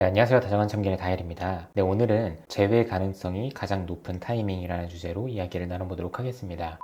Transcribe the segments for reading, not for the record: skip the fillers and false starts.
네, 안녕하세요. 다정한 참견의 다엘입니다. 네, 오늘은 재회 가능성이 가장 높은 타이밍이라는 주제로 이야기를 나눠보도록 하겠습니다.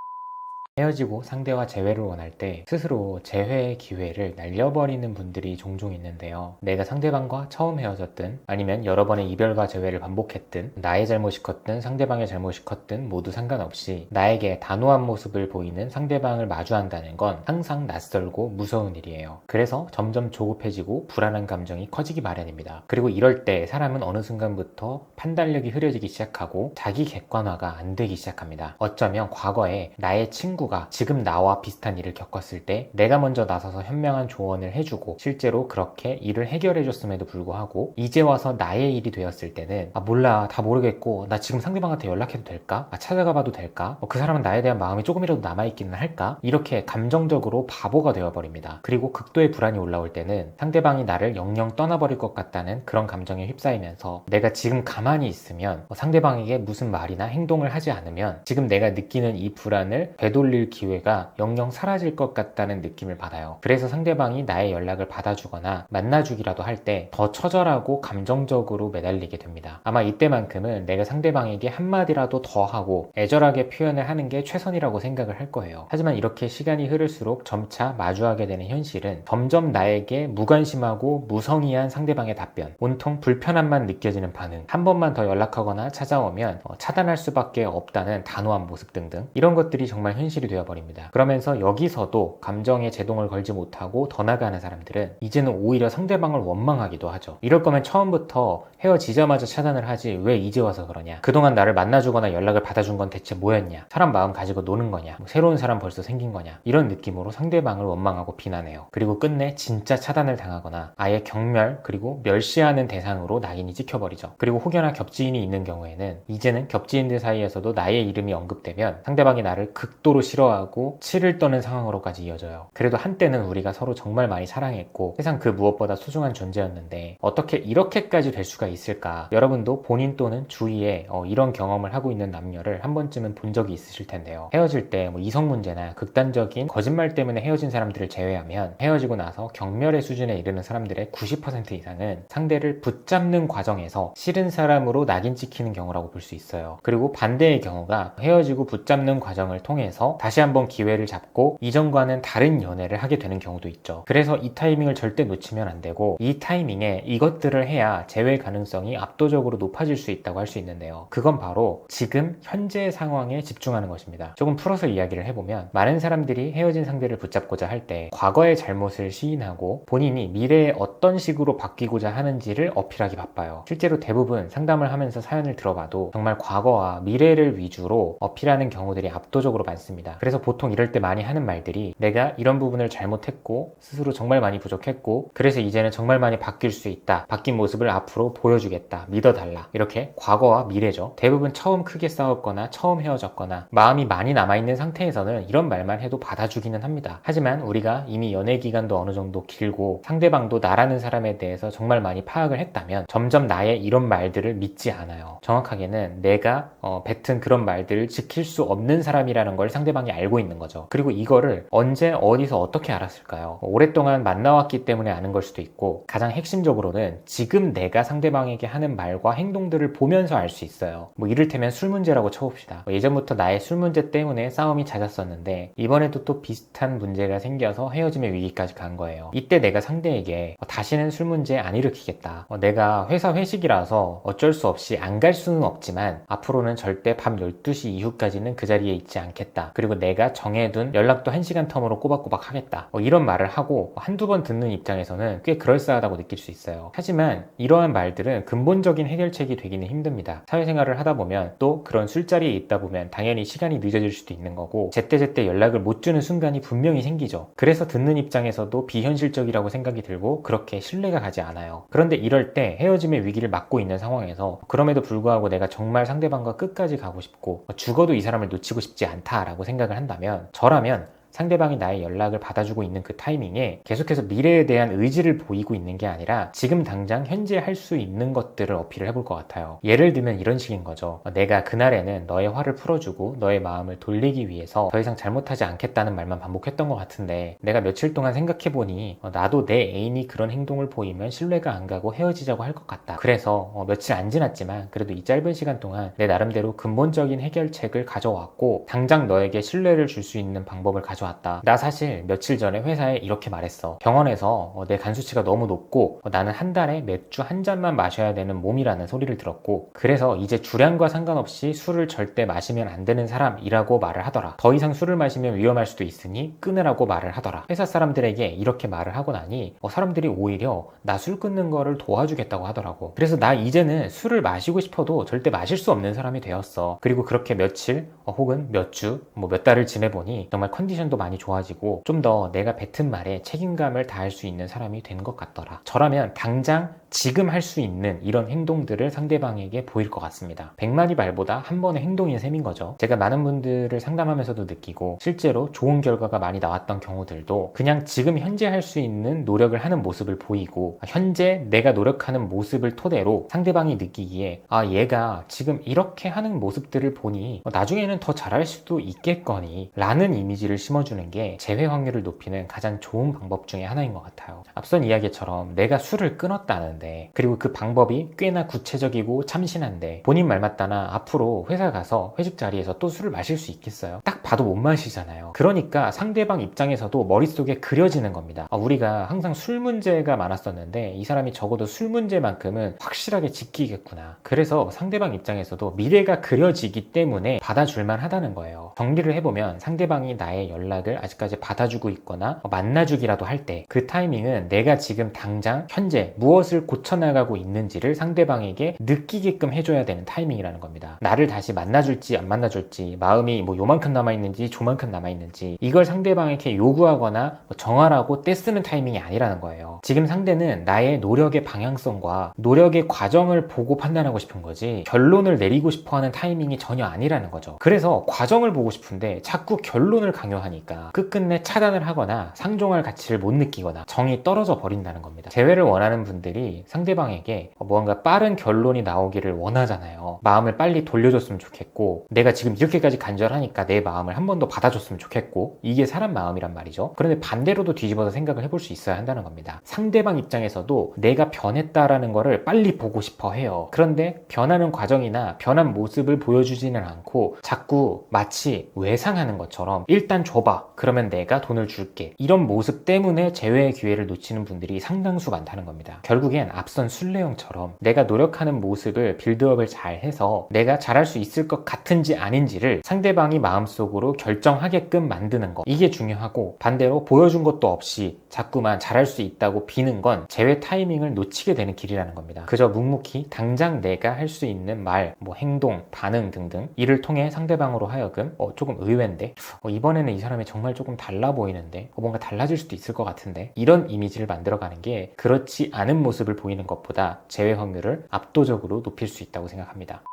헤어지고 상대와 재회를 원할 때 스스로 재회의 기회를 날려버리는 분들이 종종 있는데요. 내가 상대방과 처음 헤어졌든 아니면 여러 번의 이별과 재회를 반복했든 나의 잘못이 컸든 상대방의 잘못이 컸든 모두 상관없이 나에게 단호한 모습을 보이는 상대방을 마주한다는 건 항상 낯설고 무서운 일이에요. 그래서 점점 조급해지고 불안한 감정이 커지기 마련입니다. 그리고 이럴 때 사람은 어느 순간부터 판단력이 흐려지기 시작하고 자기 객관화가 안 되기 시작합니다. 어쩌면 과거에 나의 친구가 지금 나와 비슷한 일을 겪었을 때 내가 먼저 나서서 현명한 조언을 해주고 실제로 그렇게 일을 해결해줬음에도 불구하고 이제 와서 나의 일이 되었을 때는 몰라, 다 모르겠고 나 지금 상대방한테 연락해도 될까? 찾아가봐도 될까? 그 사람은 나에 대한 마음이 조금이라도 남아있기는 할까? 이렇게 감정적으로 바보가 되어버립니다. 그리고 극도의 불안이 올라올 때는 상대방이 나를 영영 떠나버릴 것 같다는 그런 감정에 휩싸이면서 내가 지금 가만히 있으면 상대방에게 무슨 말이나 행동을 하지 않으면 지금 내가 느끼는 이 불안을 되돌릴 기회가 영영 사라질 것 같다는 느낌을 받아요. 그래서 상대방이 나의 연락을 받아주거나 만나주기라도 할 때 더 처절하고 감정적으로 매달리게 됩니다. 아마 이때만큼은 내가 상대방에게 한마디라도 더 하고 애절하게 표현을 하는 게 최선이라고 생각을 할 거예요. 하지만 이렇게 시간이 흐를수록 점차 마주하게 되는 현실은 점점 나에게 무관심하고 무성의한 상대방의 답변, 온통 불편함만 느껴지는 반응, 한 번만 더 연락하거나 찾아오면 차단할 수밖에 없다는 단호한 모습 등등, 이런 것들이 정말 현실이 되어버립니다. 그러면서 여기서도 감정에 제동을 걸지 못하고 더 나가는 사람들은 이제는 오히려 상대방을 원망하기도 하죠. 이럴 거면 처음부터 헤어지자마자 차단을 하지 왜 이제 와서 그러냐, 그동안 나를 만나주거나 연락을 받아준 건 대체 뭐였냐, 사람 마음 가지고 노는 거냐, 새로운 사람 벌써 생긴 거냐, 이런 느낌으로 상대방을 원망하고 비난해요. 그리고 끝내 진짜 차단을 당하거나 아예 경멸 그리고 멸시하는 대상으로 낙인이 찍혀버리죠. 그리고 혹여나 겹지인이 있는 경우에는 이제는 겹지인들 사이에서도 나의 이름이 언급되면 상대방이 나를 극도로 싫어하고 치를 떠는 상황으로까지 이어져요. 그래도 한때는 우리가 서로 정말 많이 사랑했고 세상 그 무엇보다 소중한 존재였는데 어떻게 이렇게까지 될 수가 있을까? 여러분도 본인 또는 주위에 이런 경험을 하고 있는 남녀를 한 번쯤은 본 적이 있으실 텐데요. 헤어질 때 이성 문제나 극단적인 거짓말 때문에 헤어진 사람들을 제외하면 헤어지고 나서 경멸의 수준에 이르는 사람들의 90% 이상은 상대를 붙잡는 과정에서 싫은 사람으로 낙인 찍히는 경우라고 볼 수 있어요. 그리고 반대의 경우가 헤어지고 붙잡는 과정을 통해서 다시 한번 기회를 잡고 이전과는 다른 연애를 하게 되는 경우도 있죠. 그래서 이 타이밍을 절대 놓치면 안 되고 이 타이밍에 이것들을 해야 재회 가능성이 압도적으로 높아질 수 있다고 할 수 있는데요. 그건 바로 지금 현재 상황에 집중하는 것입니다. 조금 풀어서 이야기를 해보면 많은 사람들이 헤어진 상대를 붙잡고자 할 때 과거의 잘못을 시인하고 본인이 미래에 어떤 식으로 바뀌고자 하는지를 어필하기 바빠요. 실제로 대부분 상담을 하면서 사연을 들어봐도 정말 과거와 미래를 위주로 어필하는 경우들이 압도적으로 많습니다. 그래서 보통 이럴 때 많이 하는 말들이 내가 이런 부분을 잘못했고 스스로 정말 많이 부족했고 그래서 이제는 정말 많이 바뀔 수 있다, 바뀐 모습을 앞으로 보여주겠다, 믿어달라, 이렇게 과거와 미래죠. 대부분 처음 크게 싸웠거나 처음 헤어졌거나 마음이 많이 남아있는 상태에서는 이런 말만 해도 받아주기는 합니다. 하지만 우리가 이미 연애 기간도 어느 정도 길고 상대방도 나라는 사람에 대해서 정말 많이 파악을 했다면 점점 나의 이런 말들을 믿지 않아요. 정확하게는 내가 뱉은 그런 말들을 지킬 수 없는 사람이라는 걸 상대방이 알고 있는 거죠. 그리고 이거를 언제 어디서 어떻게 알았을까요? 오랫동안 만나왔기 때문에 아는 걸 수도 있고 가장 핵심적으로는 지금 내가 상대방에게 하는 말과 행동들을 보면서 알 수 있어요. 이를테면 술 문제라고 쳐봅시다. 예전부터 나의 술 문제 때문에 싸움이 잦았었는데 이번에도 또 비슷한 문제가 생겨서 헤어짐의 위기까지 간 거예요. 이때 내가 상대에게 다시는 술 문제 안 일으키겠다, 내가 회사 회식이라서 어쩔 수 없이 안 갈 수는 없지만 앞으로는 절대 밤 12시 이후까지는 그 자리에 있지 않겠다, 그리고 내가 정해둔 연락도 1시간 텀으로 꼬박꼬박 하겠다, 이런 말을 하고 한두 번 듣는 입장에서는 꽤 그럴싸하다고 느낄 수 있어요. 하지만 이러한 말들은 근본적인 해결책이 되기는 힘듭니다. 사회생활을 하다 보면 또 그런 술자리에 있다 보면 당연히 시간이 늦어질 수도 있는 거고 제때제때 연락을 못 주는 순간이 분명히 생기죠. 그래서 듣는 입장에서도 비현실적이라고 생각이 들고 그렇게 신뢰가 가지 않아요. 그런데 이럴 때 헤어짐의 위기를 맞고 있는 상황에서 그럼에도 불구하고 내가 정말 상대방과 끝까지 가고 싶고 죽어도 이 사람을 놓치고 싶지 않다라고 생각을 한다면, 저라면 상대방이 나의 연락을 받아주고 있는 그 타이밍에 계속해서 미래에 대한 의지를 보이고 있는 게 아니라 지금 당장 현재 할 수 있는 것들을 어필을 해볼 것 같아요. 예를 들면 이런 식인 거죠. 내가 그날에는 너의 화를 풀어주고 너의 마음을 돌리기 위해서 더 이상 잘못하지 않겠다는 말만 반복했던 것 같은데 내가 며칠 동안 생각해보니 나도 내 애인이 그런 행동을 보이면 신뢰가 안 가고 헤어지자고 할 것 같다. 그래서 며칠 안 지났지만 그래도 이 짧은 시간 동안 내 나름대로 근본적인 해결책을 가져왔고 당장 너에게 신뢰를 줄 수 있는 방법을 가져왔다. 나 사실 며칠 전에 회사에 이렇게 말했어. 병원에서 내 간 수치가 너무 높고 나는 한 달에 맥주 한 잔만 마셔야 되는 몸이라는 소리를 들었고 그래서 이제 주량과 상관없이 술을 절대 마시면 안 되는 사람이라고 말을 하더라. 더 이상 술을 마시면 위험할 수도 있으니 끊으라고 말을 하더라. 회사 사람들에게 이렇게 말을 하고 나니 사람들이 오히려 나 술 끊는 거를 도와주겠다고 하더라고. 그래서 나 이제는 술을 마시고 싶어도 절대 마실 수 없는 사람이 되었어. 그리고 그렇게 며칠 혹은 몇 주, 몇 달을 지내보니 정말 컨디션도 많이 좋아지고 좀 더 내가 뱉은 말에 책임감을 다할 수 있는 사람이 된 것 같더라. 저라면 당장 지금 할 수 있는 이런 행동들을 상대방에게 보일 것 같습니다. 100마디 말보다 한 번의 행동인 셈인 거죠. 제가 많은 분들을 상담하면서도 느끼고 실제로 좋은 결과가 많이 나왔던 경우들도 그냥 지금 현재 할 수 있는 노력을 하는 모습을 보이고 현재 내가 노력하는 모습을 토대로 상대방이 느끼기에 얘가 지금 이렇게 하는 모습들을 보니 나중에는 더 잘할 수도 있겠거니 라는 이미지를 심어주는 게 재회 확률을 높이는 가장 좋은 방법 중에 하나인 것 같아요. 앞선 이야기처럼 내가 술을 끊었다는데 그리고 그 방법이 꽤나 구체적이고 참신한데 본인 말 맞다나 앞으로 회사 가서 회식 자리에서 또 술을 마실 수 있겠어요? 딱 봐도 못 마시잖아요. 그러니까 상대방 입장에서도 머릿속에 그려지는 겁니다. 우리가 항상 술 문제가 많았었는데 이 사람이 적어도 술 문제만큼은 확실하게 지키겠구나. 그래서 상대방 입장에서도 미래가 그려지기 때문에 받아줄만 하다는 거예요. 정리를 해보면 상대방이 나의 연락을 아직까지 받아주고 있거나 만나주기라도 할 때 그 타이밍은 내가 지금 당장 현재 무엇을 고쳐나가고 있는지를 상대방에게 느끼게끔 해줘야 되는 타이밍이라는 겁니다. 나를 다시 만나줄지 안 만나줄지 마음이 요만큼 남아있는지 조만큼 남아있는지 이걸 상대방에게 요구하거나 정하라고 떼쓰는 타이밍이 아니라는 거예요. 지금 상대는 나의 노력의 방향성과 노력의 과정을 보고 판단하고 싶은 거지 결론을 내리고 싶어하는 타이밍이 전혀 아니라는 거죠. 그래서 과정을 보고 싶은데 자꾸 결론을 강요하니까 끝끝내 차단을 하거나 상종할 가치를 못 느끼거나 정이 떨어져 버린다는 겁니다. 재회를 원하는 분들이 상대방에게 뭔가 빠른 결론이 나오기를 원하잖아요. 마음을 빨리 돌려줬으면 좋겠고 내가 지금 이렇게까지 간절하니까 내 마음을 한 번 더 받아줬으면 좋겠고 이게 사람 마음이란 말이죠. 그런데 반대로도 뒤집어서 생각을 해볼 수 있어야 한다는 겁니다. 상대방 입장에서도 내가 변했다라는 거를 빨리 보고 싶어 해요. 그런데 변하는 과정이나 변한 모습을 보여주지는 않고 자꾸 마치 외상하는 것처럼 일단 줘봐. 그러면 내가 돈을 줄게. 이런 모습 때문에 재회의 기회를 놓치는 분들이 상당수 많다는 겁니다. 결국엔 앞선 술래형처럼 내가 노력하는 모습을 빌드업을 잘 해서 내가 잘할 수 있을 것 같은지 아닌지를 상대방이 마음속으로 결정하게끔 만드는 거. 이게 중요하고 반대로 보여준 것도 없이 자꾸만 잘할 수 있다고 비는 건 재회 타이밍을 놓치게 되는 길이라는 겁니다. 그저 묵묵히 당장 내가 할 수 있는 말, 행동, 반응 등등 이를 통해 상대방으로 하여금 조금 의외인데 이번에는 이 사람이 정말 조금 달라 보이는데 뭔가 달라질 수도 있을 것 같은데 이런 이미지를 만들어가는 게 그렇지 않은 모습을 보이는 것보다 재회 확률을 압도적으로 높일 수 있다고 생각합니다.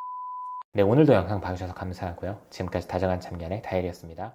네, 오늘도 영상 봐주셔서 감사하고요. 지금까지 다정한 참견의 다일이었습니다.